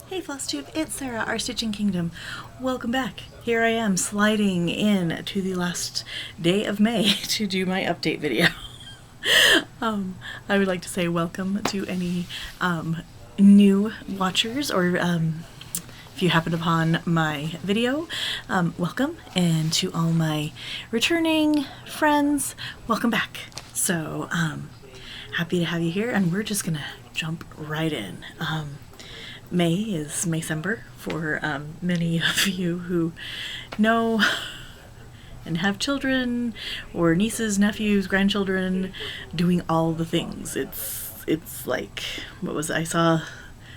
Hey Flosstube, it's Sarah, our Stitching Kingdom. Welcome back. Here I am sliding in to the last day of May to do my update video. I would like to say welcome to any new watchers, or if you happened upon my video, welcome, and to all my returning friends, welcome back. So happy to have you here, and we're just gonna jump right in. May is Maycember for many of you who know and have children or nieces, nephews, grandchildren doing all the things. It's like, what was it? I saw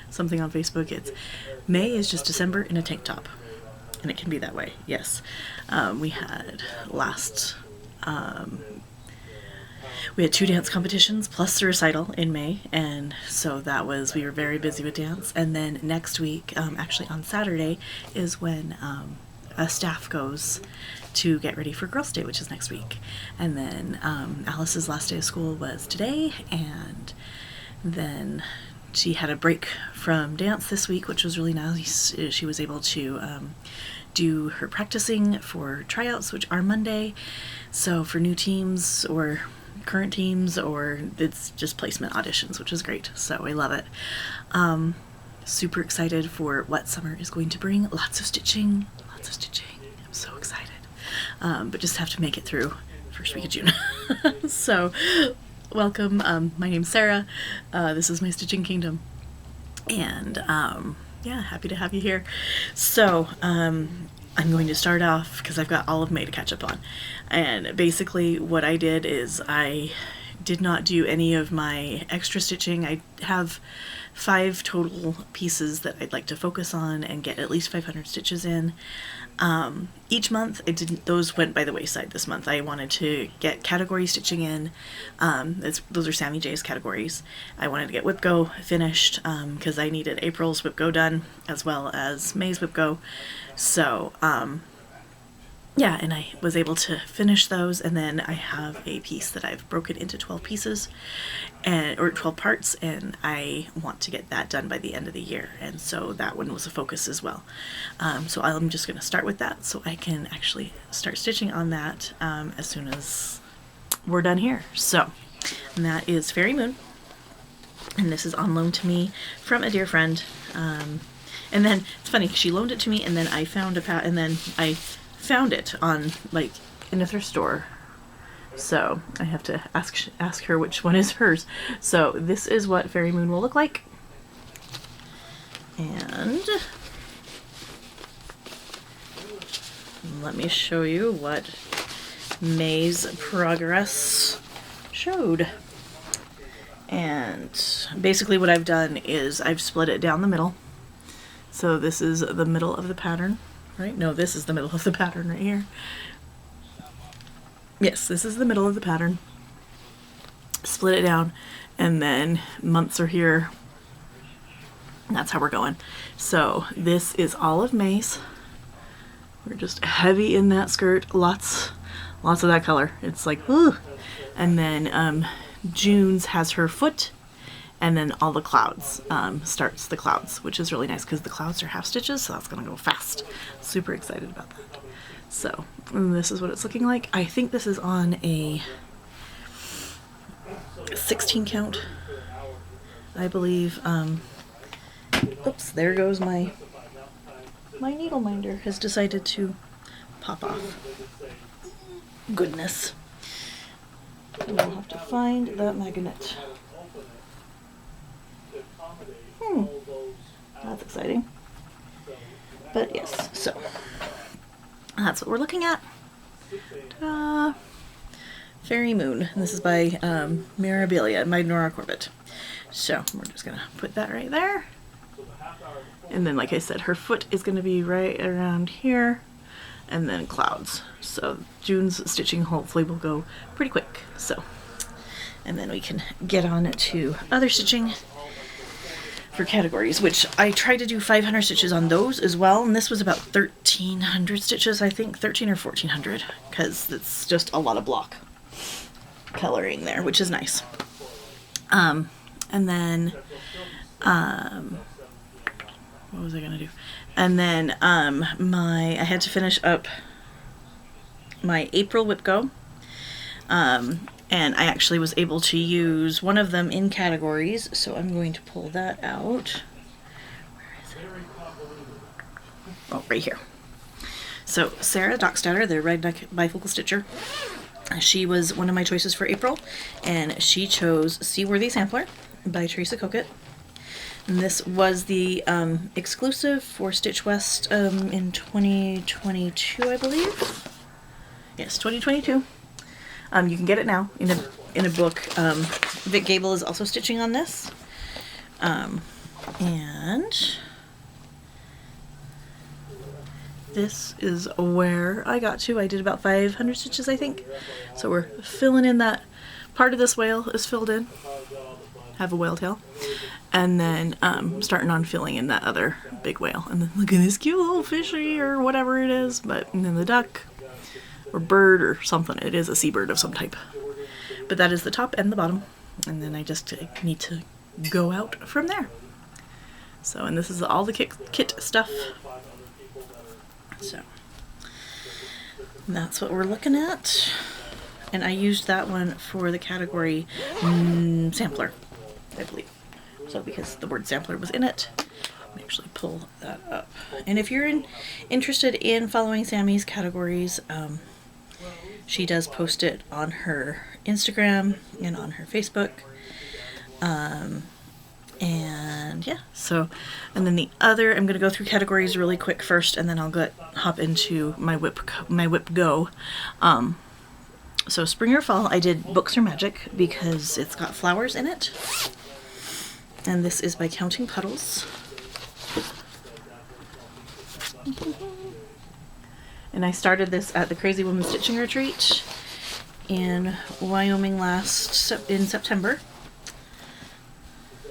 something on Facebook. It's May is just December in a tank top, and it can be that way. Yes, we had we had 2 dance competitions plus a recital in May, and so we were very busy with dance. And then next week, actually on Saturday, is when a staff goes to get ready for Girls' Day, which is next week. And then Alice's last day of school was today, and then she had a break from dance this week, which was really nice. She was able to do her practicing for tryouts, which are Monday. So for new teams or current teams, or it's just placement auditions, which is great. So I love it. Super excited for what summer is going to bring. Lots of stitching. I'm so excited. But just have to make it through first week of June. So welcome. My name's Sarah. This is my Stitching Kingdom. And yeah, happy to have you here. So I'm going to start off because I've got all of May to catch up on. And basically what I did is I did not do any of my extra stitching. I have 5 total pieces that I'd like to focus on and get at least 500 stitches in. Each month, those went by the wayside this month. I wanted to get category stitching in. Those are Sammy J's categories. I wanted to get Whip Go finished because I needed April's Whip Go done as well as May's Whip Go. So yeah, and I was able to finish those, and then I have a piece that I've broken into 12 pieces, or 12 parts, and I want to get that done by the end of the year, and so that one was a focus as well. So I'm just going to start with that so I can actually start stitching on that as soon as we're done here. So, and that is Fairy Moon, and this is on loan to me from a dear friend. And then it's funny, she loaned it to me, and then I found I found it on, like, in a thrift store. So I have to ask her which one is hers. So this is what Fairy Moon will look like. And let me show you what May's progress showed. And basically what I've done is I've split it down the middle. So this is the middle of the pattern, right? No, this is the middle of the pattern right here. Yes, this is the middle of the pattern. Split it down, and then months are here. And that's how we're going. So this is all of May's. We're just heavy in that skirt. Lots of that color. It's like, ooh. And then June's has her foot. And then all the clouds, starts the clouds, which is really nice because the clouds are half stitches, so that's going to go fast. Super excited about that. So, this is what it's looking like. I think this is on a 16 count, I believe. Oops, there goes my needle minder has decided to pop off. Goodness. And I'll have to find that magnet. That's exciting. But yes, so that's what we're looking at. Ta-da! Fairy Moon. And this is by Mirabilia, by Nora Corbett. So we're just gonna put that right there. And then, like I said, her foot is gonna be right around here, and then clouds. So June's stitching hopefully will go pretty quick. So, and then we can get on to other stitching for categories, which I tried to do 500 stitches on those as well, and this was about 1,300 stitches, I think, 13 or 1,400, because it's just a lot of block coloring there, which is nice. And then what was I gonna do? And then I had to finish up my April Whip Go. And I actually was able to use one of them in categories, so I'm going to pull that out. Where is it? Oh, right here. So Sarah Dockstader, the Red Neck Bifocal Stitcher, she was one of my choices for April, and she chose Seaworthy Sampler by Teresa Coquette. And this was the exclusive for Stitch West in 2022, I believe. Yes, 2022. You can get it now in a book. Vic Gable is also stitching on this. And this is where I got to. I did about 500 stitches, I think. So we're filling in that part of this whale is filled in. Have a whale tail. And then starting on filling in that other big whale. And then look at this cute little fishy or whatever it is. And then the duck or bird or something. It is a seabird of some type. But that is the top and the bottom. And then I just need to go out from there. So, and this is all the kit stuff. So, that's what we're looking at. And I used that one for the category sampler, I believe. So, because the word sampler was in it, let me actually pull that up. And if you're interested in following Sammy's categories, she does post it on her Instagram and on her Facebook. And yeah, so, and then the other, I'm going to go through categories really quick first, and then I'll hop into my whip go. So spring or fall, I did Books Are Magic because it's got flowers in it. And this is by Counting Puddles. And I started this at the Crazy Woman Stitching Retreat in Wyoming in September.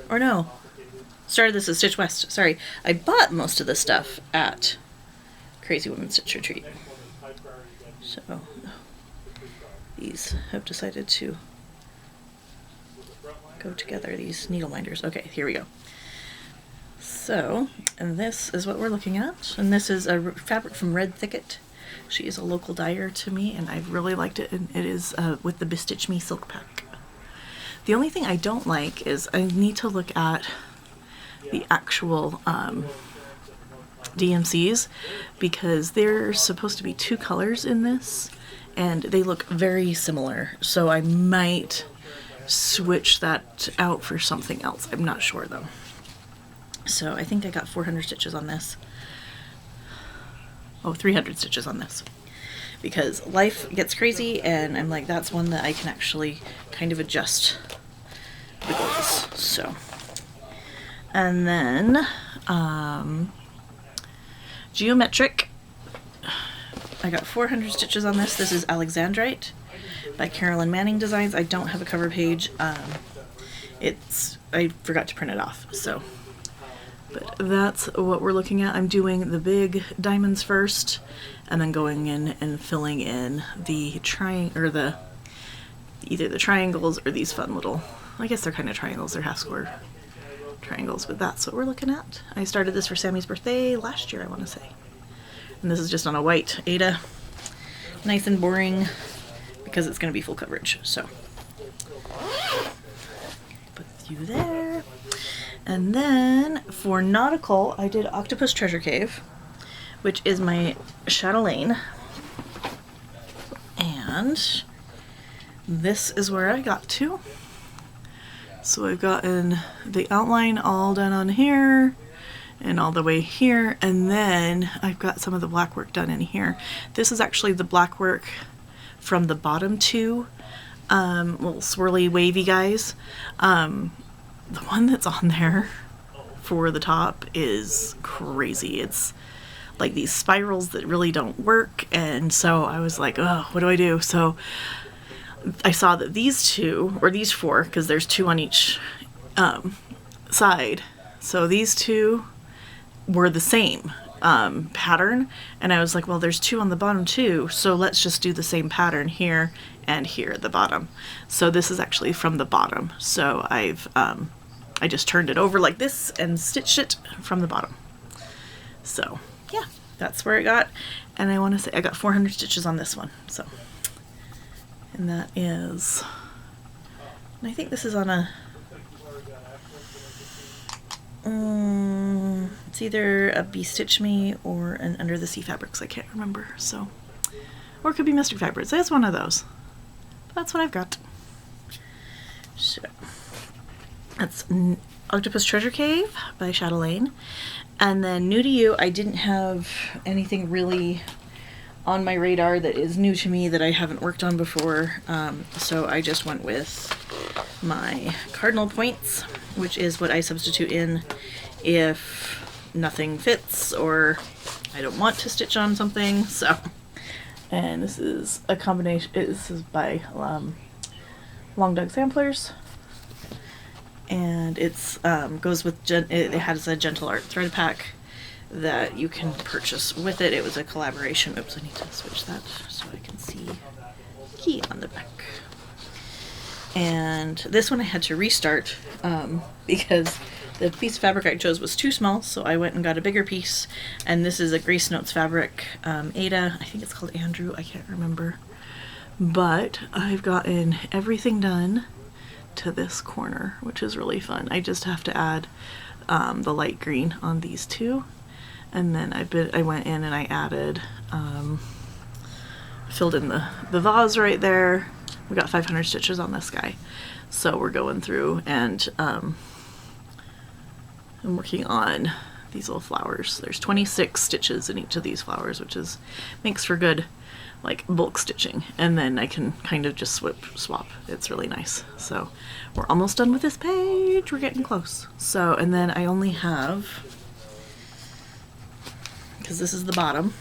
Or no, started this at Stitch West. Sorry, I bought most of the stuff at Crazy Woman Stitch Retreat. So these have decided to go together, these needle minders. Okay, here we go. So, and this is what we're looking at. And this is a fabric from Red Thicket. She is a local dyer to me, and I've really liked it. And it is with the Bestitch Me Silk Pack. The only thing I don't like is I need to look at the actual DMCs, because there's supposed to be 2 colors in this, and they look very similar. So I might switch that out for something else. I'm not sure though. So I think I got 400 stitches on this. Oh, 300 stitches on this. Because life gets crazy, and I'm like, that's one that I can actually kind of adjust the goals. So, and then Geometric. I got 400 stitches on this. This is Alexandrite by Carolyn Manning Designs. I don't have a cover page. I forgot to print it off. So, but that's what we're looking at. I'm doing the big diamonds first, and then going in and filling in the either the triangles or these fun little, I guess they're kind of triangles, they're half square triangles, but that's what we're looking at. I started this for Sammy's birthday last year, I want to say. And this is just on a white Aida. Nice and boring, because it's going to be full coverage, so. Put you there. And then for nautical, I did Octopus Treasure Cave, which is my chatelaine. And this is where I got to. So I've gotten the outline all done on here and all the way here, and then I've got some of the black work done in here. This is actually the black work from the bottom 2 little swirly wavy guys. The one that's on there for the top is crazy. It's like these spirals that really don't work, and so I was like, oh, what do I do? So I saw that these 2, or these 4, because there's 2 on each side, so these 2 were the same pattern, and I was like, well, there's 2 on the bottom too, so let's just do the same pattern here and here at the bottom. So this is actually from the bottom, so I just turned it over like this and stitched it from the bottom. So yeah, that's where it got. And I want to say I got 400 stitches on this one. So, and that is, and I think this is on a, it's either a Be Stitch Me or an Under the Sea Fabrics. I can't remember. So, or it could be Mystic Fabrics. It's one of those. But that's what I've got. So that's Octopus Treasure Cave by Chatelaine. And then New to You, I didn't have anything really on my radar that is new to me that I haven't worked on before. So I just went with my cardinal points, which is what I substitute in if nothing fits or I don't want to stitch on something. So, and this is a combination, this is by Long Dog Samplers. And it's goes with it has a Gentle Art thread pack that you can purchase with it. It was a collaboration. Oops, I need to switch that so I can see key on the back. And this one I had to restart because the piece of fabric I chose was too small, so I went and got a bigger piece. And this is a Grace Notes fabric, Ada. I think it's called Andrew. I can't remember. But I've gotten everything done to this corner, which is really fun. I just have to add the light green on these two, and then I went in and I added filled in the vase right there. We got 500 stitches on this guy, so we're going through and I'm working on these little flowers. There's 26 stitches in each of these flowers, which is makes for good like bulk stitching, and then I can kind of just swap. It's really nice. So we're almost done with this page. We're getting close. So, and then I only have, because this is the bottom,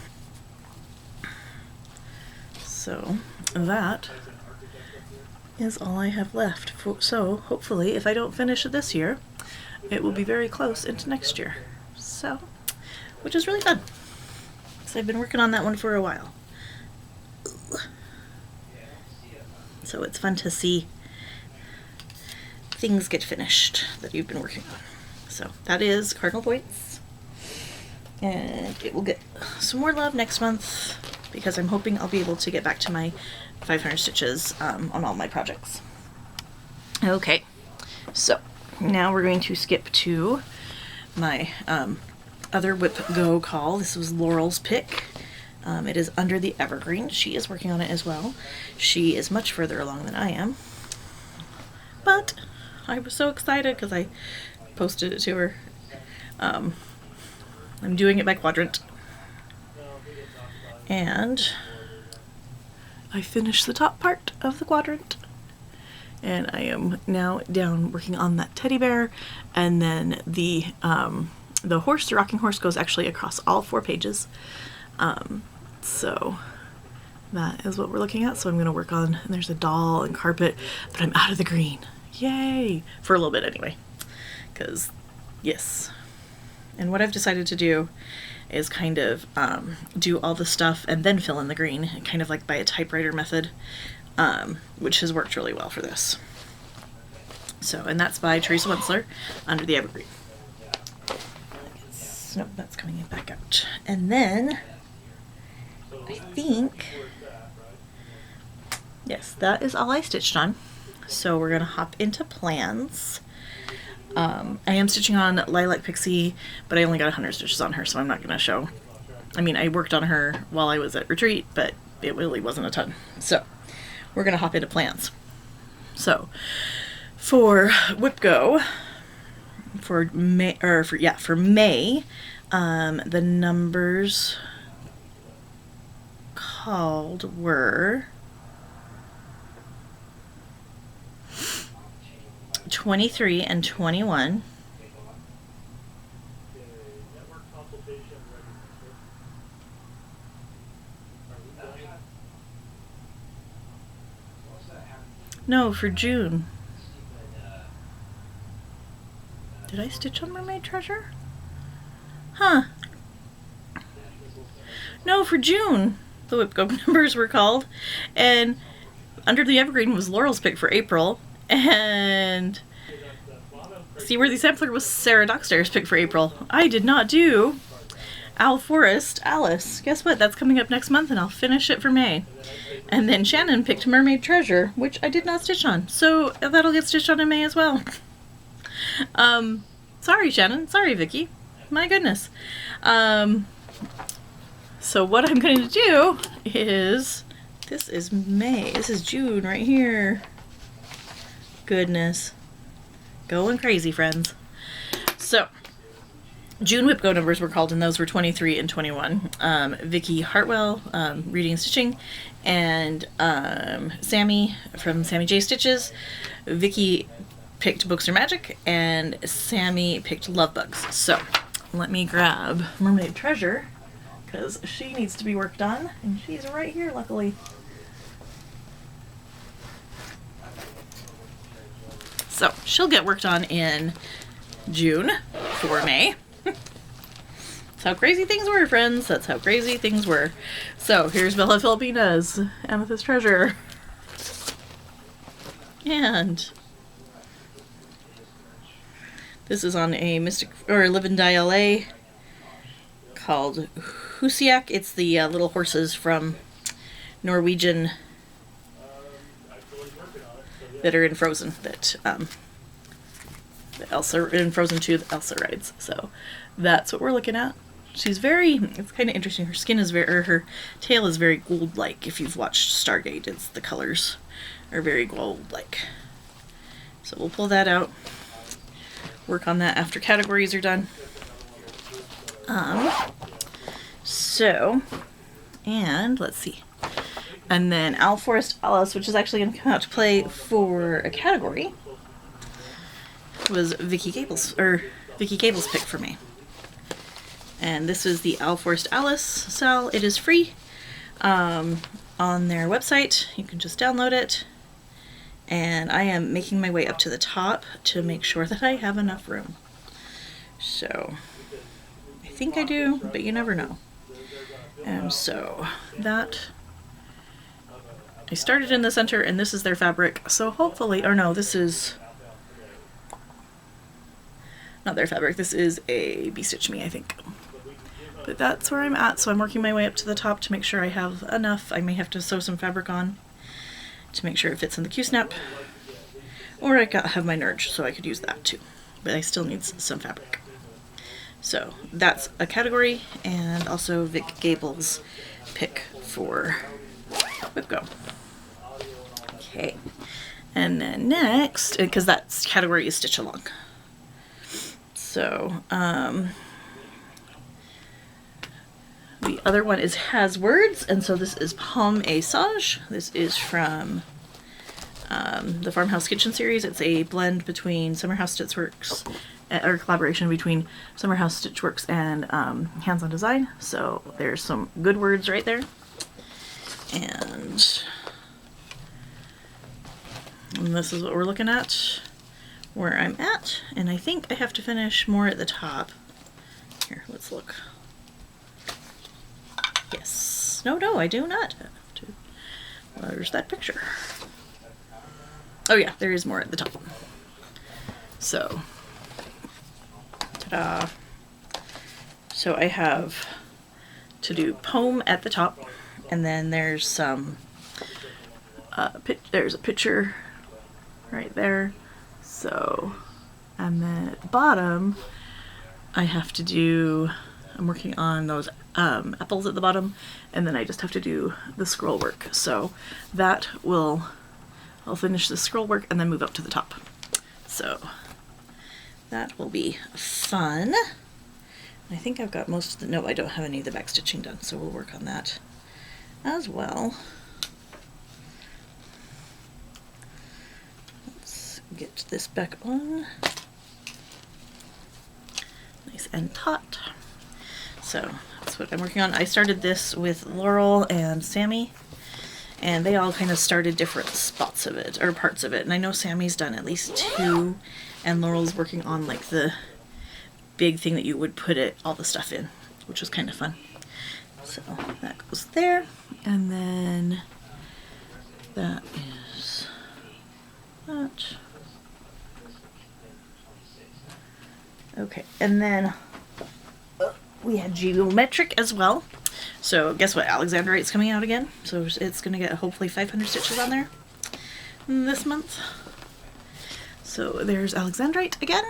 so that is all I have left. So hopefully if I don't finish it this year, it will be very close into next year. So, which is really fun, because I've been working on that one for a while. So it's fun to see things get finished that you've been working on. So that is Cardinal Points. And it will get some more love next month because I'm hoping I'll be able to get back to my 500 stitches on all my projects. Okay, so now we're going to skip to my other Whip Go call. This was Laurel's pick. It is Under the Evergreen. She is working on it as well. She is much further along than I am. But I was so excited because I posted it to her. I'm doing it by quadrant. And I finished the top part of the quadrant. And I am now down working on that teddy bear. And then the horse, the rocking horse, goes actually across all 4 pages. So that is what we're looking at. So I'm going to work on, and there's a doll and carpet, but I'm out of the green. Yay! For a little bit anyway. Because, yes. And what I've decided to do is kind of do all the stuff and then fill in the green, kind of like by a typewriter method, which has worked really well for this. So, and that's by Teresa Wentzler, Under the Evergreen. Nope, that's coming back out. And then I think, yes, that is all I stitched on. So we're going to hop into plans. I am stitching on Lilac Pixie, but I only got 100 stitches on her, so I'm not going to show. I mean, I worked on her while I was at retreat, but it really wasn't a ton. So we're going to hop into plans. So for Whip Go, for May, the numbers called were 23 and 21. No, for June. Did I stitch on Mermaid Treasure? Huh. No, for June, the Whip Go numbers were called. And Under the Evergreen was Laurel's pick for April. And Seaworthy Sampler was Sarah Dockstairs' pick for April. I did not do Owl Forest Alice. Guess what? That's coming up next month and I'll finish it for May. And then Shannon picked Mermaid Treasure, which I did not stitch on. So that'll get stitched on in May as well. Sorry, Shannon. Sorry, Vicky. My goodness. So what I'm going to do is, this is May. This is June right here. Goodness. Going crazy, friends. So, June whip go numbers were called, and those were 23 and 21. Vicky Hartwell, Reading and Stitching, and Sammy from Sammy J Stitches. Vicky picked Books Are Magic, and Sammy picked Love Bugs. So, let me grab Mermaid Treasure, because she needs to be worked on, and she's right here, luckily. So, she'll get worked on in June for May. That's how crazy things were, friends. That's how crazy things were. So, here's Bella Filipina's Amethyst Treasure. And this is on a Mystic or Live and Die LA called Husiak. It's the little horses from Norwegian that are in Frozen, that Elsa in Frozen 2 that Elsa rides. So that's what we're looking at. She's very, it's kind of interesting. Her skin is very, or her tail is very gold-like. If you've watched Stargate, it's the colors are very gold-like. So we'll pull that out. Work on that after categories are done. And let's see. And then Owl Forest Alice, which is actually going to come out to play for a category, was Vicky Cable's pick for me. And this is the Owl Forest Alice cell. It is free on their website. You can just download it. And I am making my way up to the top to make sure that I have enough room. So, I think I do, but you never know. And so, that... I started in the center, and this is their fabric, so hopefully, or no, this is not their fabric, this is a Be Stitch Me, I think. But that's where I'm at, so I'm working my way up to the top to make sure I have enough. I may have to sew some fabric on to make sure it fits in the Q-snap, or I have my Nerge, so I could use that too, but I still need some fabric. So that's a category, and also Vic Gable's pick for Whip Go. Okay, and then next, because that category is Stitch Along. So, the other one is Has Words, and so this is Pomme et Sage. This is from the Farmhouse Kitchen series. It's a blend between Summerhouse Stitchworks, or collaboration between Summerhouse Stitchworks and Hands on Design. So there's some good words right there. And this is what we're looking at, where I'm at, and I think I have to finish more at the top. Here, let's look. Yes. No, I do not have to. Where's that picture? Oh yeah, there is more at the top. So, ta-da. So I have to do Poem at the top, and then there's some, there's a picture right there. So, and then at the bottom, I have to do, I'm working on those apples at the bottom, and then I just have to do the scroll work. So that will, I'll finish the scroll work and then move up to the top. So that will be fun. I think I've got most of the, no, I don't have any of the back stitching done, so we'll work on that as well. Let's get this back on. Nice and taut. So that's what I'm working on. I started this with Laurel and Sammy, and they all kind of started different spots of it, or parts of it. And I know Sammy's done at least 2, and Laurel's working on like the big thing that you would put it, all the stuff in, which was kind of fun. So that goes there, and then that is that. Okay, and then we had geometric as well. So guess what? Alexandrite's coming out again. So it's going to get hopefully 500 stitches on there this month. So there's Alexandrite again.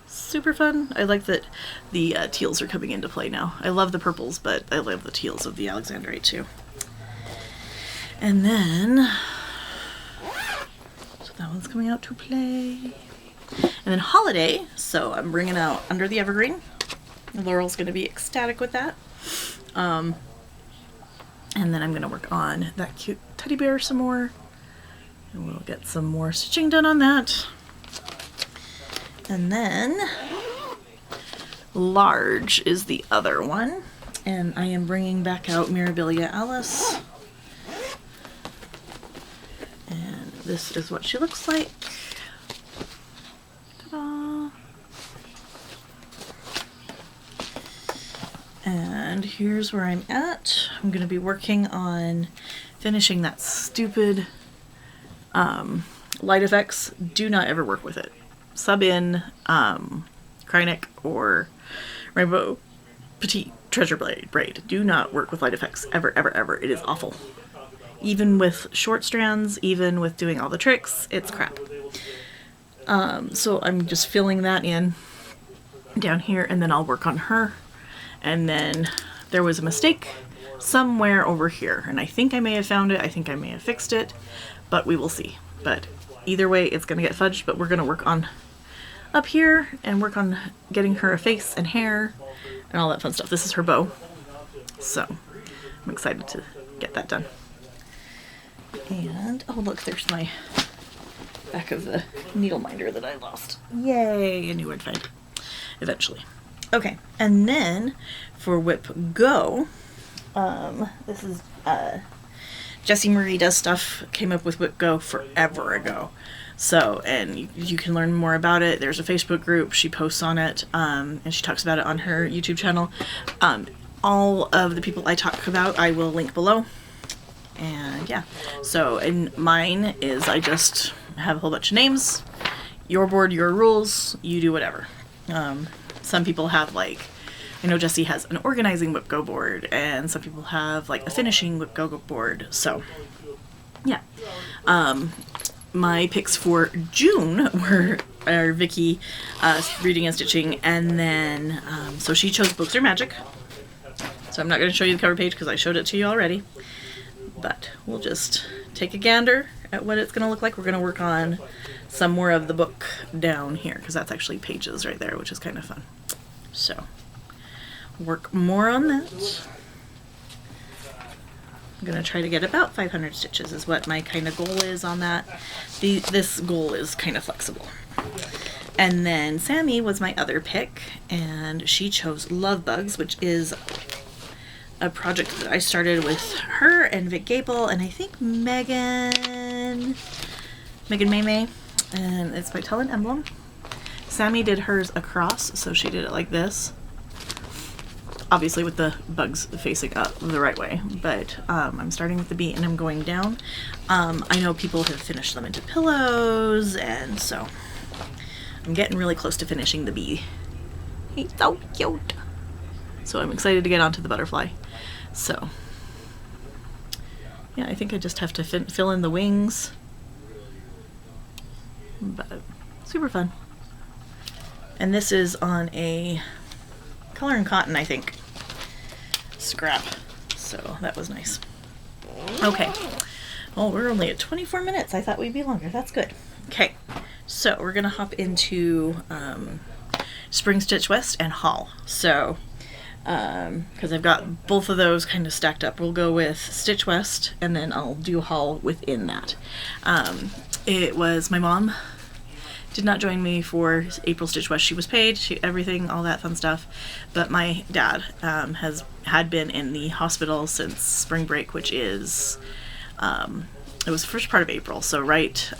Super fun. I like that the teals are coming into play now. I love the purples, but I love the teals of the Alexandrite too. And then, so that one's coming out to play. And then holiday, so I'm bringing out Under the Evergreen. Laurel's going to be ecstatic with that. And then I'm going to work on that cute teddy bear some more. And we'll get some more stitching done on that. And then Large is the other one. And I am bringing back out Mirabilia Alice. And this is what she looks like. Ta-da! And here's where I'm at. I'm going to be working on finishing that stupid light effects. Do not ever work with it. Sub in Krynic or Rainbow Petite Treasure Braid. Do not work with light effects ever, ever, ever. It is awful. Even with short strands, even with doing all the tricks, it's crap. So I'm just filling that in down here, and then I'll work on her. And then there was a mistake somewhere over here, and I think I may have found it. I think I may have fixed it, but we will see. But either way, it's going to get fudged, but we're going to work on up here and work on getting her a face and hair and all that fun stuff. This is her bow, so I'm excited to get that done. And, oh look, there's my back of the needle minder that I lost. Yay, I knew I'd find it eventually. Okay, and then for Whip Go, this is Jessie Marie Does Stuff, came up with Whip Go forever ago. So, and you can learn more about it. There's a Facebook group, she posts on it, and she talks about it on her YouTube channel. All of the people I talk about, I will link below. And yeah, so, and mine is I just have a whole bunch of names, your board, your rules, you do whatever. Some people have like, I know Jessie has an organizing Whip Go board, and some people have like a finishing Whip Go board. So yeah, my picks for June are Vicky reading and stitching, and then so she chose Books Are Magic. So I'm not going to show you the cover page because I showed it to you already, but we'll just take a gander at what it's going to look like. We're going to work on some more of the book down here because that's actually pages right there, which is kind of fun. So work more on that. I'm going to try to get about 500 stitches is what my kind of goal is on that. This goal is kind of flexible. And then Sammy was my other pick, and she chose Love Bugs, which is a project that I started with her and Vic Gable, and I think Megan May, and it's by Tell an Emblem. Sammy did hers across, so she did it like this. Obviously with the bugs facing up the right way, but I'm starting with the bee and I'm going down. I know people have finished them into pillows, and so I'm getting really close to finishing the bee. He's so cute. So I'm excited to get onto the butterfly. So yeah, I think I just have to fill in the wings, but super fun. And this is on a Color and Cotton, I think, scrap. So that was nice. Okay. Well, we're only at 24 minutes. I thought we'd be longer. That's good. Okay. So we're going to hop into Spring Stitch West and Haul. So, because I've got both of those kind of stacked up. We'll go with Stitch West, and then I'll do Haul within that. It was my mom did not join me for April Stitch West. She was paid, everything, all that fun stuff. But my dad had been in the hospital since spring break, which is it was the first part of April, so right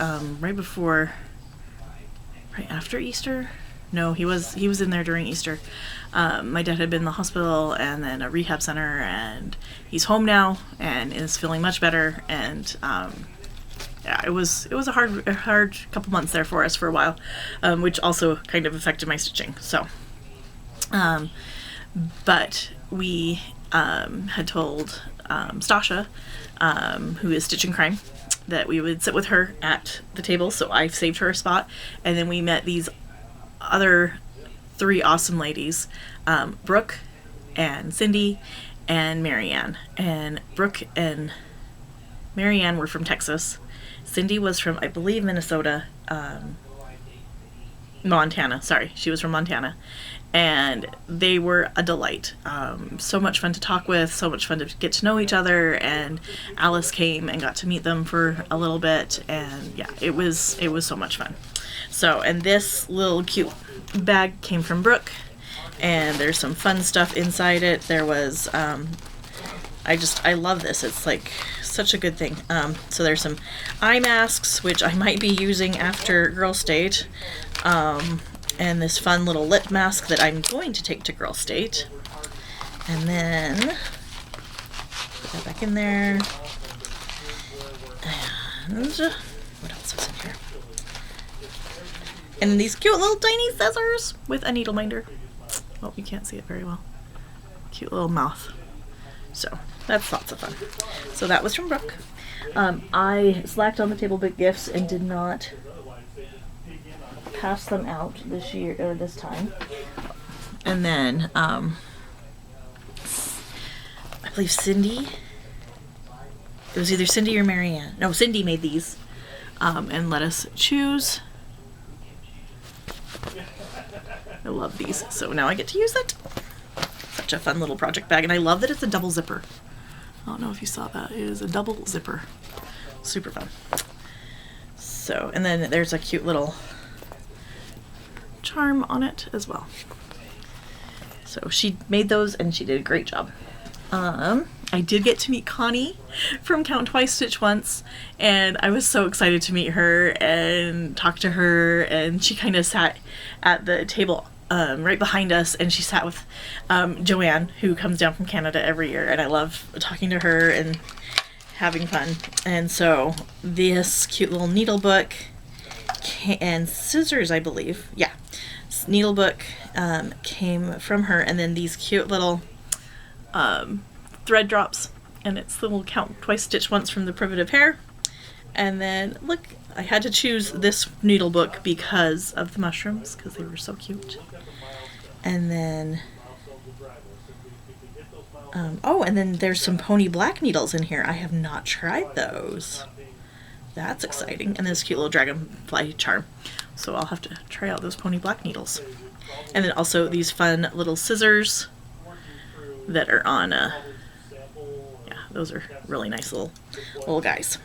after Easter. No, he was in there during Easter. My dad had been in the hospital and then a rehab center, and he's home now and is feeling much better. And yeah, it was a hard couple months there for us for a while, which also kind of affected my stitching. So, But we had told Stasha, who is Stitch and Crime, that we would sit with her at the table, so I saved her a spot. And then we met these other 3 awesome ladies, Brooke and Cindy and Marianne. And Brooke and Marianne were from Texas. Cindy was from, I believe, Minnesota, Montana. Sorry, she was from Montana. And they were a delight. So much fun to talk with, so much fun to get to know each other. And Alice came and got to meet them for a little bit. And yeah, it was so much fun. So, and this little cute bag came from Brooke. And there's some fun stuff inside it. There was, I love this. It's like such a good thing. So there's some eye masks, which I might be using after Girls' Date. And this fun little lip mask that I'm going to take to Girls' Date. And then put that back in there. And what else was in here? And then these cute little tiny scissors with a needle minder. Oh, you can't see it very well. Cute little mouth. So that's lots of fun. So that was from Brooke. I slacked on the table big gifts and did not pass them out this year or this time. And then I believe Cindy, it was either Cindy or Marianne. No, Cindy made these and let us choose. I love these, so now I get to use it. Such a fun little project bag, and I love that it's a double zipper. I don't know if you saw that. It is a double zipper. Super fun. So, and then there's a cute little charm on it as well. So she made those and she did a great job. I did get to meet Connie from Count Twice Stitch Once, and I was so excited to meet her and talk to her. And she kind of sat at the table right behind us, and she sat with Joanne, who comes down from Canada every year, and I love talking to her and having fun. And so this cute little needle book and scissors, I believe, yeah, needle book came from her, and then these cute little thread drops, and it's the little Count Twice Stitch Once from the Primitive Hair. And then look, I had to choose this needle book because of the mushrooms, because they were so cute. And then oh, and then there's some pony black needles in here. I have not tried those. That's exciting. And this cute little dragonfly charm. So I'll have to try out those pony black needles. And then also these fun little scissors that are on yeah, those are really nice little guys.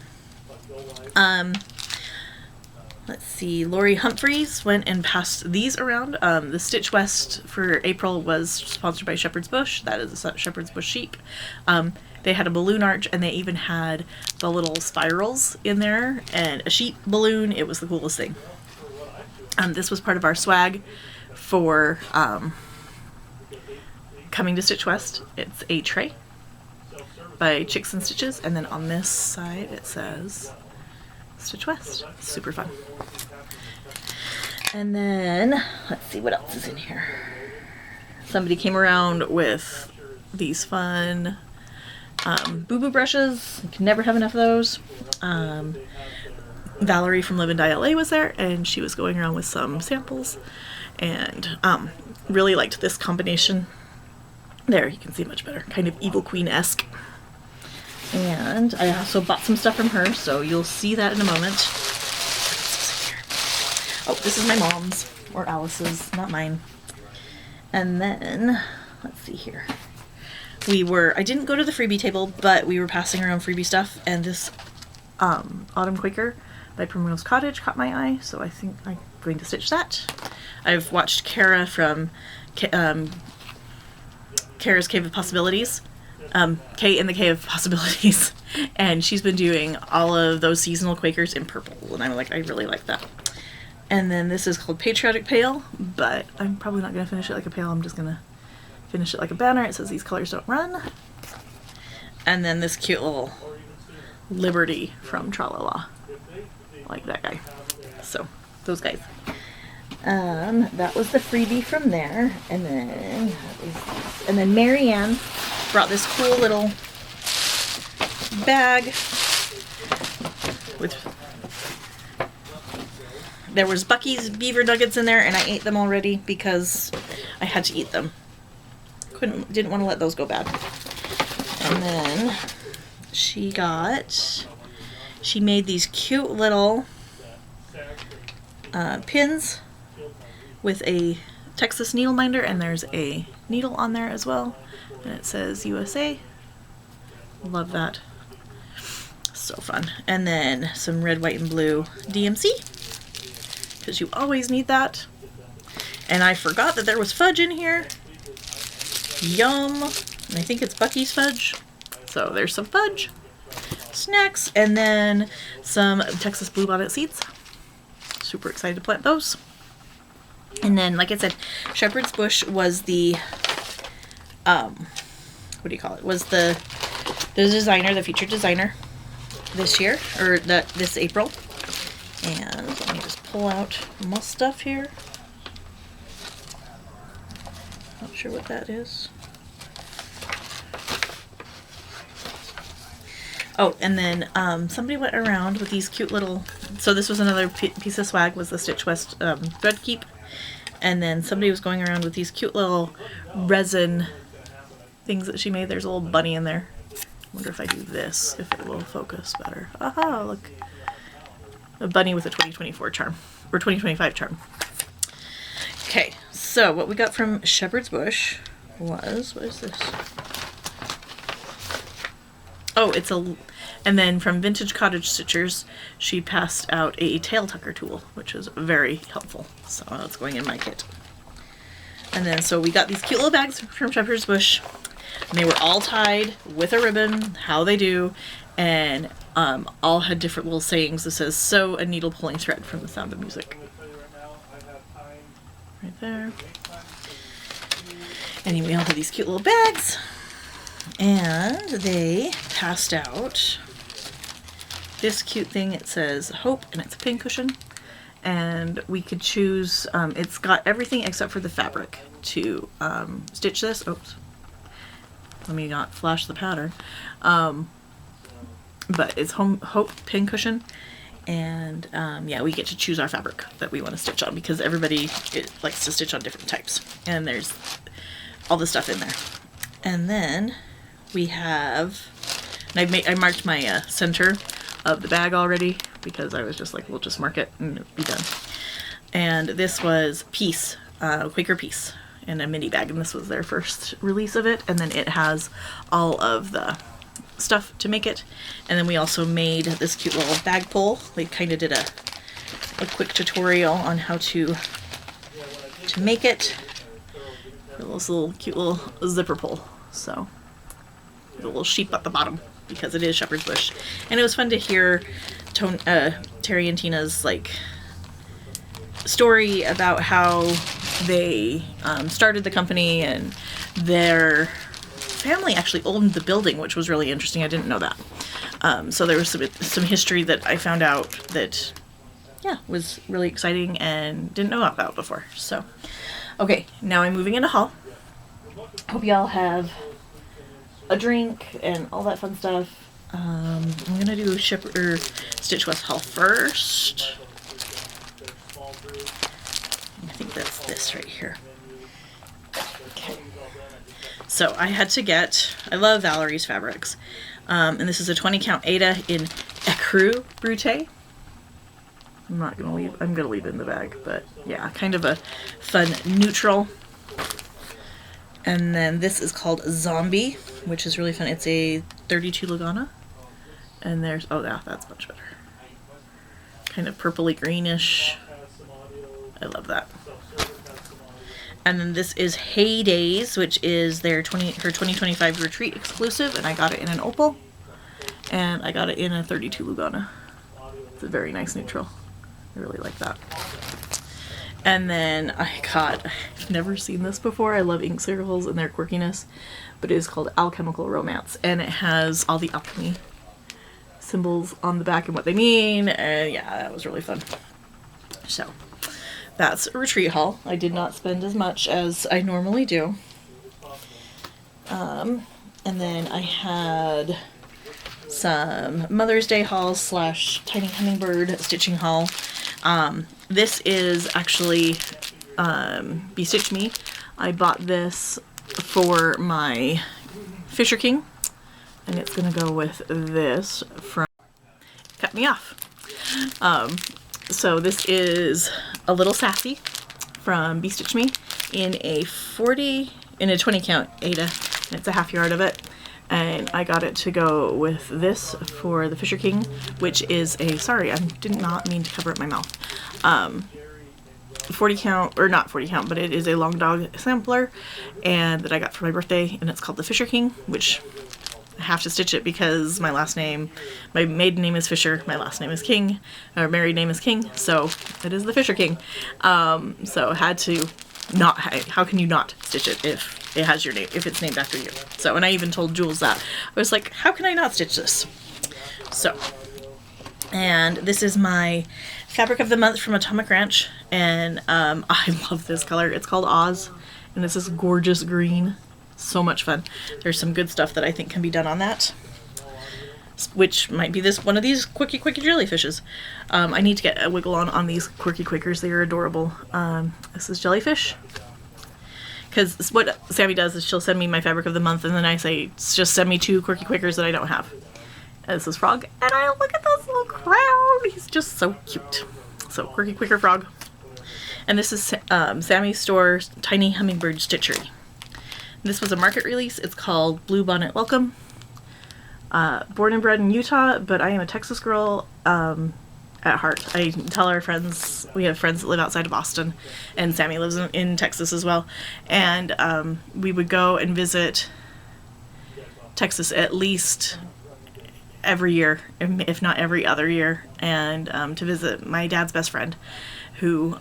Let's see, Lori Humphreys went and passed these around. The Stitch West for April was sponsored by Shepherd's Bush. That is a Shepherd's Bush sheep. They had a balloon arch, and they even had the little spirals in there, and a sheep balloon. It was the coolest thing. This was part of our swag for coming to Stitch West. It's a tray by Chicks and Stitches, and then on this side it says Stitch West. Super fun. And then let's see what else is in here. Somebody came around with these fun boo-boo brushes. You can never have enough of those. Valerie from Live and Die LA was there, and she was going around with some samples, and really liked this combination. There, you can see much better. Kind of Evil Queen-esque. And I also bought some stuff from her, so you'll see that in a moment. Oh, this is my mom's, or Alice's, not mine. And then, let's see here. I didn't go to the freebie table, but we were passing around freebie stuff, and this Autumn Quaker by Primrose Cottage caught my eye, so I think I'm going to stitch that. I've watched Kara from Kara's Cave of Possibilities, Kay in the Cave of Possibilities, and she's been doing all of those seasonal Quakers in purple, and I'm like, I really like that. And then this is called Patriotic Pail, but I'm probably not going to finish it like a pail. I'm just going to finish it like a banner. It says these colors don't run. And then this cute little Liberty from Tralala, like that guy. So those guys. That was the freebie from there. And then Marianne brought this cool little bag with, there was Bucky's beaver nuggets in there, and I ate them already because I had to eat them. Didn't want to let those go bad. And then she made these cute little pins with a Texas needle minder, and there's a needle on there as well, and it says USA. Love that. So fun. And then some red, white, and blue DMC, because you always need that. And I forgot that there was fudge in here. Yum. And I think it's Bucky's fudge. So there's some fudge, snacks, and then some Texas bluebonnet seeds. Super excited to plant those. And then, like I said, Shepherd's Bush was the, what do you call it? Was the designer, the featured designer this year, or this April. And let me just pull out my stuff here. Not sure what that is. Oh, and then somebody went around with these cute little, so this was another piece of swag, was the Stitch West Thread Keep. And then somebody was going around with these cute little resin things that she made. There's a little bunny in there. Wonder if I do this, if it will focus better. Aha, look. A bunny with a 2024 charm, or 2025 charm. Okay, so what we got from Shepherd's Bush was, what is this? Oh, and then from Vintage Cottage Stitchers, she passed out a tail tucker tool, which is very helpful. So that's going in my kit. And then, so we got these cute little bags from Shepherd's Bush, and they were all tied with a ribbon, how they do, and all had different little sayings that says, sew a needle pulling thread from The Sound of Music. Right there. And we all have these cute little bags. And they passed out this cute thing. It says Hope, and it's a pincushion. And we could choose, it's got everything except for the fabric to stitch this. Oops. Let me not flash the pattern. But it's Hope pincushion. And yeah, we get to choose our fabric that we want to stitch on, because everybody likes to stitch on different types. And there's all the stuff in there. And then we have, and I marked my center of the bag already, because I was just like, we'll just mark it and it'll be done. And this was Peace, Quaker Peace, in a mini bag, and this was their first release of it. And then it has all of the stuff to make it. And then we also made this cute little bag pull. We kind of did a quick tutorial on how to make it. This little cute little zipper pull. So a little sheep at the bottom, because it is Shepherd's Bush. And it was fun to hear Terry and Tina's like story about how they started the company, and their family actually owned the building, which was really interesting. I didn't know that. So there was some history that I found out that, yeah, was really exciting and didn't know about before. So, okay, now I'm moving into haul. Hope y'all have a drink and all that fun stuff. I'm gonna do Stitch West haul first. I think that's this right here. Okay. So I had to get, I love Valerie's fabrics. And this is a 20 count Aida in Ecru Brute. I'm gonna leave it in the bag, but yeah, kind of a fun neutral. And then this is called Zombie, which is really fun. It's a 32 Lugana. And there's, oh yeah, that's much better. Kind of purpley greenish. I love that. And then this is Heydays, which is her 2025 retreat exclusive, and I got it in an opal. And I got it in a 32 Lugana. It's a very nice neutral. I really like that. And then I've never seen this before. I love ink circles and their quirkiness, but it is called Alchemical Romance, and it has all the alchemy symbols on the back and what they mean, and yeah, that was really fun. So, that's a retreat haul. I did not spend as much as I normally do. And then I had some Mother's Day hauls / tiny hummingbird stitching haul. This is actually Be Stitch Me. I bought this for my Fisher King, and it's gonna go with this from Cut Me Off. So this is a little sassy from Be Stitch Me in a 20 count Ada, and it's a half yard of it. And I got it to go with this for the Fisher King, which is a, sorry, I did not mean to cover up my mouth. 40 count, or not 40 count, but it is a long dog sampler, and that I got for my birthday, and it's called the Fisher King, which I have to stitch it because my maiden name is Fisher, my last name is King, or married name is King, so it is the Fisher King. So I had to not, how can you not stitch it if it has your name, if it's named after you? So, and I even told Jules that. I was like, how can I not stitch this? So, and this is my fabric of the month from Atomic Ranch, and I love this color. It's called Oz, and it's this gorgeous green. So much fun. There's some good stuff that I think can be done on that, which might be one of these quickie jellyfishes. I need to get a wiggle on these quirky quickers. They are adorable. This is jellyfish, because what Sammy does is she'll send me my fabric of the month, and then I say, just send me 2 quirky quickers that I don't have. And this is Frog, and I look at this little crown. He's just so cute. So quirky quicker Frog. And this is Sammy's Store's Tiny Hummingbird Stitchery. This was a market release. It's called Blue Bonnet Welcome. Born and bred in Utah, but I am a Texas girl at heart. I tell our friends, we have friends that live outside of Austin, and Sammy lives in Texas as well. And we would go and visit Texas at least every year, if not every other year, and to visit my dad's best friend, who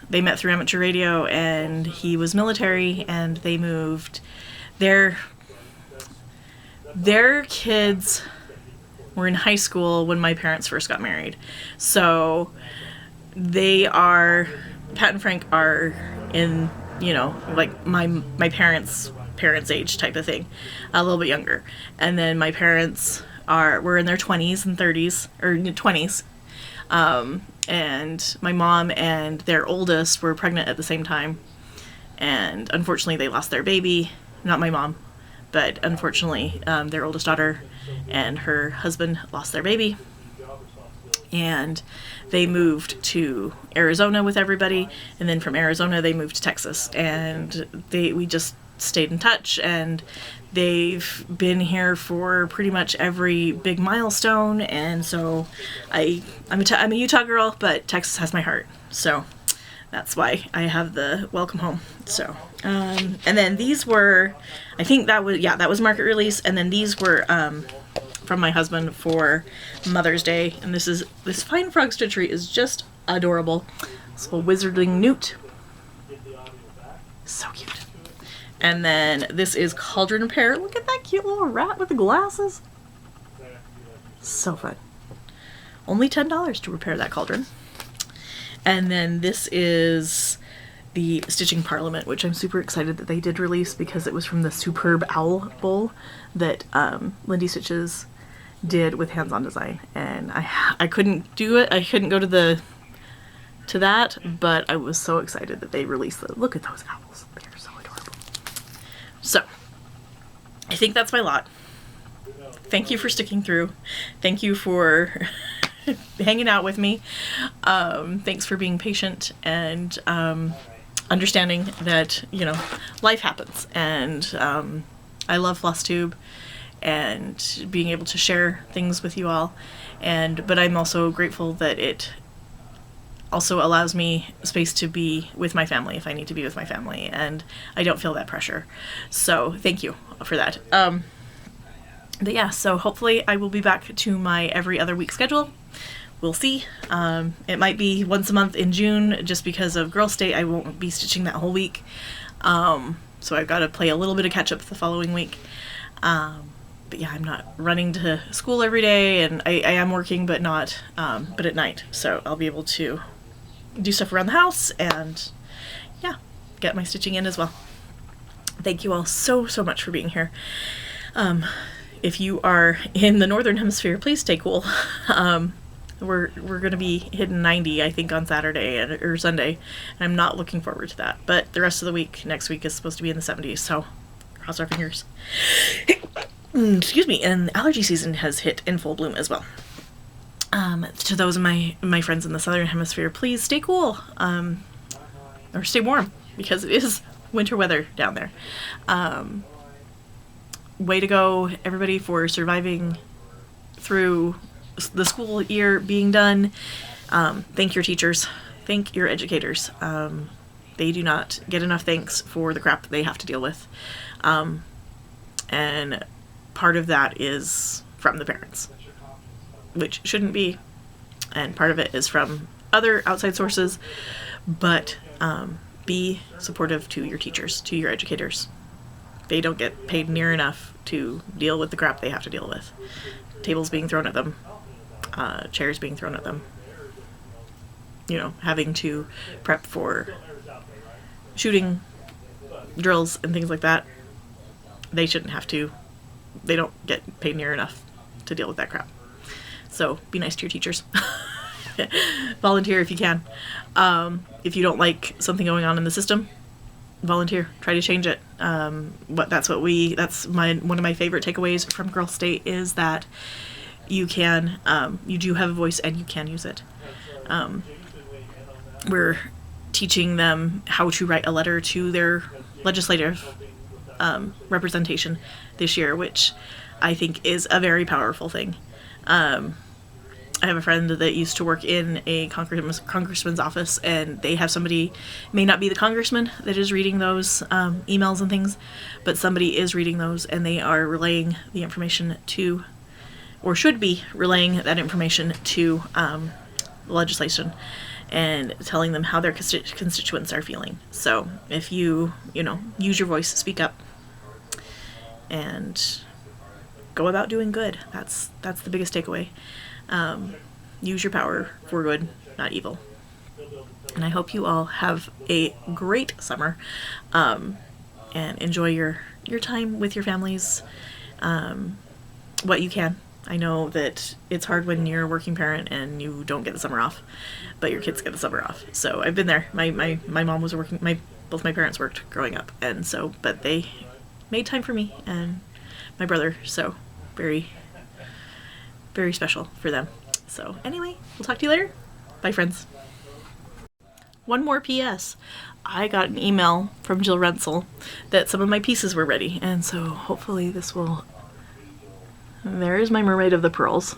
they met through amateur radio, and he was military, and they moved. Their kids were in high school when my parents first got married. So Pat and Frank are in, like my parents' age type of thing, a little bit younger. And then my parents were in their 20s and 30s, or 20s. And my mom and their oldest were pregnant at the same time, and unfortunately they lost their baby. Not my mom, but unfortunately their oldest daughter and her husband lost their baby, and they moved to Arizona with everybody, and then from Arizona they moved to Texas, and we just stayed in touch, and they've been here for pretty much every big milestone. And so I'm a Utah girl, but Texas has my heart, so that's why I have the welcome home. So and then these were, I think that was market release, and then these were from my husband for Mother's Day. And this Fine Frog Stitchery is just adorable. This little wizarding newt, so cute. And then this is Cauldron Repair. Look at that cute little rat with the glasses. So fun. Only $10 to repair that cauldron. And then this is the Stitching Parliament, which I'm super excited that they did release, because it was from the Superb Owl Bowl that Lindy Stitches did with Hands-On Design. And I couldn't do it. I couldn't go to that, but I was so excited that they released it. Look at those owls. They're so adorable. So, I think that's my lot. Thank you for sticking through. Thank you for hanging out with me. Thanks for being patient and understanding that, life happens. And I love Flosstube and being able to share things with you all. But I'm also grateful that it also allows me space to be with my family if I need to be with my family, and I don't feel that pressure. So thank you for that. But yeah, so hopefully I will be back to my every other week schedule. We'll see. It might be once a month in June, just because of Girls' Day. I won't be stitching that whole week. So I've got to play a little bit of catch up the following week. but yeah, I'm not running to school every day, and I am working, but not, but at night. So I'll be able to do stuff around the house and yeah, get my stitching in as well. Thank you all so much for being here. If you are in the Northern Hemisphere, please stay cool. We're going to be hitting 90, I think, on Saturday or Sunday, and I'm not looking forward to that. But the rest of the week, next week, is supposed to be in the 70s, so cross our fingers. Excuse me, and allergy season has hit in full bloom as well. To those of my friends in the Southern Hemisphere, please stay cool, or stay warm, because it is winter weather down there. Way to go, everybody, for surviving through the school year being done. Thank your teachers. Thank your educators. They do not get enough thanks for the crap that they have to deal with. And part of that is from the parents, which shouldn't be. And part of it is from other outside sources. But be supportive to your teachers, to your educators. They don't get paid near enough to deal with the crap they have to deal with. Tables being thrown at them, chairs being thrown at them, you know, having to prep for shooting drills and things like that. They shouldn't have to. They don't get paid near enough to deal with that crap. So be nice to your teachers. Volunteer if you can. If you don't like something going on in the system, volunteer. Try to change it. That's one of my favorite takeaways from Girl State is that you do have a voice and you can use it. We're teaching them how to write a letter to their legislative representation this year, which I think is a very powerful thing. I have a friend that used to work in a congressman's office, and they have somebody, may not be the congressman that is reading those emails and things, but somebody is reading those, and they are relaying the information to, or should be relaying that information to the legislation and telling them how their constituents are feeling. So if you use your voice, speak up, and go about doing good. That's the biggest takeaway. Use your power for good, not evil. And I hope you all have a great summer, and enjoy your time with your families, what you can. I know that it's hard when you're a working parent and you don't get the summer off, but your kids get the summer off. So I've been there. My mom was working, both my parents worked growing up, and so, but they made time for me and my brother, so very, very special for them. So anyway, we'll talk to you later. Bye, friends. One more PS. I got an email from Jill Rensel that some of my pieces were ready, and so hopefully this will... There's my Mermaid of the Pearls.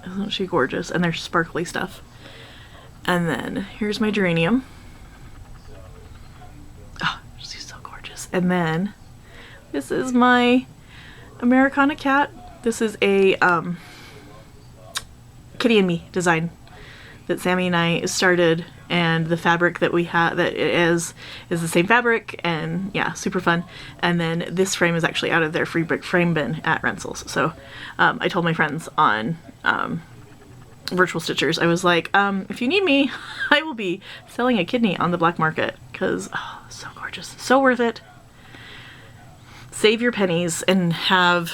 Isn't she gorgeous? And there's sparkly stuff. And then here's my geranium. Oh, she's so gorgeous. And then this is my Americana cat. This is a Kitty and Me design that Sammy and I started, and the fabric that we have that it is the same fabric, and yeah, super fun. And then this frame is actually out of their free brick frame bin at Rensel's. So I told my friends on Virtual Stitchers, I was like, if you need me, I will be selling a kidney on the black market, because so gorgeous, so worth it. Save your pennies and have,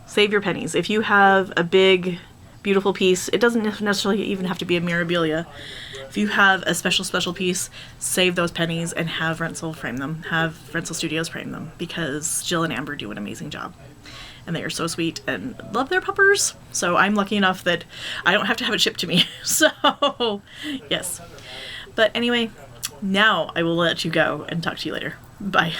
save your pennies. If you have a big, beautiful piece, it doesn't necessarily even have to be a Mirabilia. If you have a special piece, save those pennies and have Rensel frame them. Have Rensel Studios frame them, because Jill and Amber do an amazing job. And they are so sweet and love their puppers. So I'm lucky enough that I don't have to have it shipped to me. So, yes. But anyway, now I will let you go and talk to you later. Bye.